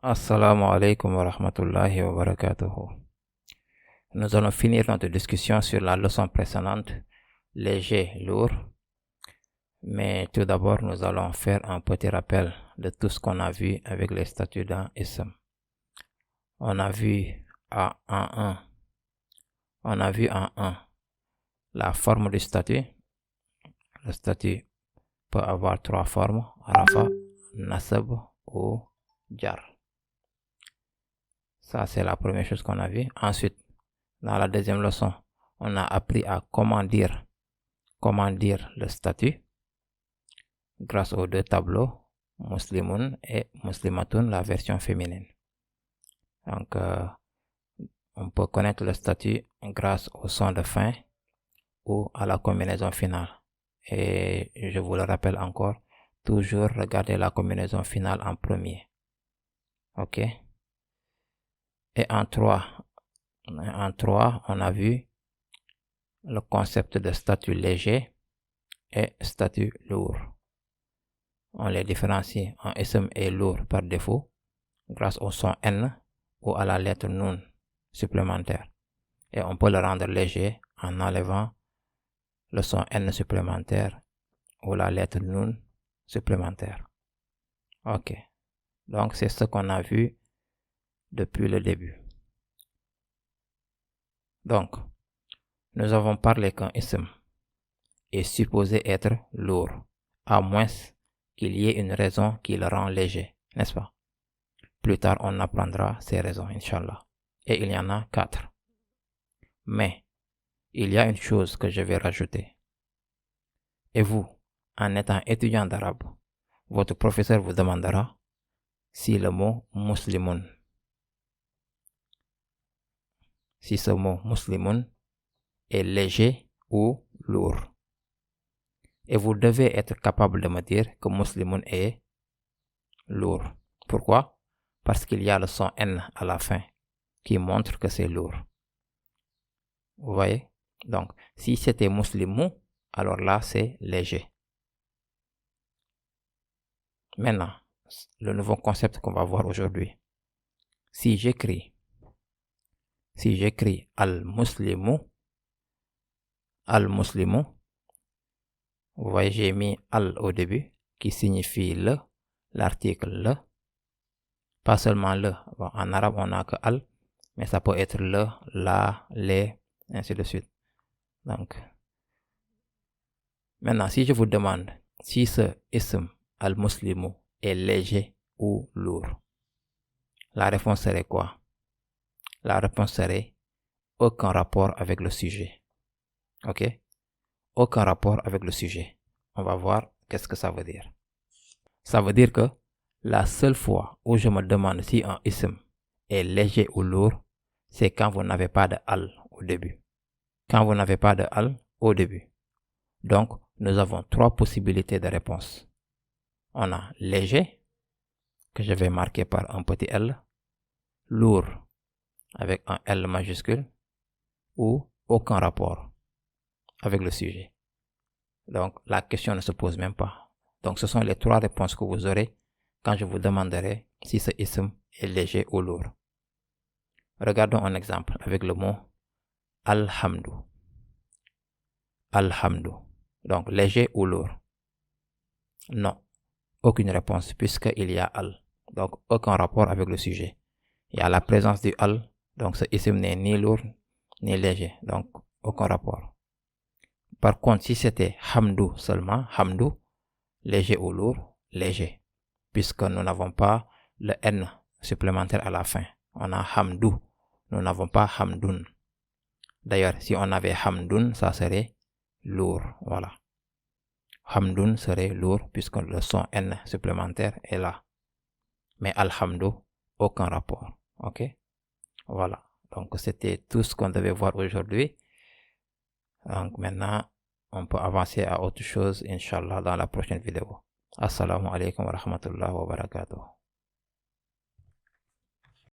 Assalamu alaikum wa rahmatullahi wa barakatuhu. Nous allons finir notre discussion sur la leçon précédente, léger, lourd. Mais tout d'abord, nous allons faire un petit rappel de tout ce qu'on a vu avec les statuts dans Ism. On a vu en 1 la forme du statut. Le statut peut avoir 3 formes, rafa, nasab ou jar. Ça, c'est la première chose qu'on a vu. Ensuite, dans la deuxième leçon, on a appris à comment dire le statut grâce aux 2 tableaux, Muslimun et Muslimatun, la version féminine. Donc, on peut connaître le statut grâce au son de fin ou à la combinaison finale. Et je vous le rappelle encore, toujours regardez la combinaison finale en premier. Ok? Et en 3, on a vu le concept de statut léger et statut lourd. On les différencie en ism et lourd par défaut grâce au son N ou à la lettre Nun supplémentaire. Et on peut le rendre léger en enlevant le son N supplémentaire ou la lettre Nun supplémentaire. Ok. Donc c'est ce qu'on a vu depuis le début. Donc, nous avons parlé qu'un ism est supposé être lourd, à moins qu'il y ait une raison qui le rend léger, n'est-ce pas? Plus tard, on apprendra ces raisons, Inch'Allah. Et il y en a 4. Mais, il y a une chose que je vais rajouter. Et vous, en étant étudiant d'arabe, votre professeur vous demandera si le mot muslimun, si ce mot muslimun est léger ou lourd. Et vous devez être capable de me dire que muslimun est lourd. Pourquoi? Parce qu'il y a le son N à la fin qui montre que c'est lourd. Vous voyez? Donc, si c'était muslimu, alors là, c'est léger. Maintenant, le nouveau concept qu'on va voir aujourd'hui. Si j'écris al-muslimu, vous voyez, j'ai mis al au début, qui signifie le, l'article le. Pas seulement le. Bon, en arabe, on n'a que al, mais ça peut être le, la, les, ainsi de suite. Donc, maintenant, si je vous demande si ce ism al-muslimu est léger ou lourd, la réponse serait quoi? La réponse serait aucun rapport avec le sujet. Ok? Aucun rapport avec le sujet. On va voir qu'est-ce que ça veut dire. Ça veut dire que la seule fois où je me demande si un ism est léger ou lourd, c'est quand vous n'avez pas de al au début. Quand vous n'avez pas de al au début. Donc, nous avons 3 possibilités de réponse. On a léger, que je vais marquer par un petit L, lourd, avec un L majuscule, ou aucun rapport avec le sujet. Donc, la question ne se pose même pas. Donc, ce sont les 3 réponses que vous aurez quand je vous demanderai si ce ism est léger ou lourd. Regardons un exemple avec le mot alhamdu. Alhamdu. Donc, léger ou lourd? Non. Aucune réponse puisqu'il y a al. Donc, aucun rapport avec le sujet. Il y a la présence du al. Donc, ce ism n'est ni lourd ni léger. Donc, aucun rapport. Par contre, si c'était hamdu seulement, hamdu, léger ou lourd, léger. Puisque nous n'avons pas le n supplémentaire à la fin. On a hamdu. Nous n'avons pas hamdun. D'ailleurs, si on avait hamdun, ça serait lourd. Voilà. Hamdun serait lourd puisque le son n supplémentaire est là. Mais alhamdu, aucun rapport. Ok? Voilà. Donc, c'était tout ce qu'on devait voir aujourd'hui. Donc, maintenant, on peut avancer à autre chose, Inch'Allah, dans la prochaine vidéo. Assalamu alaikum wa rahmatullahi wa barakatuh.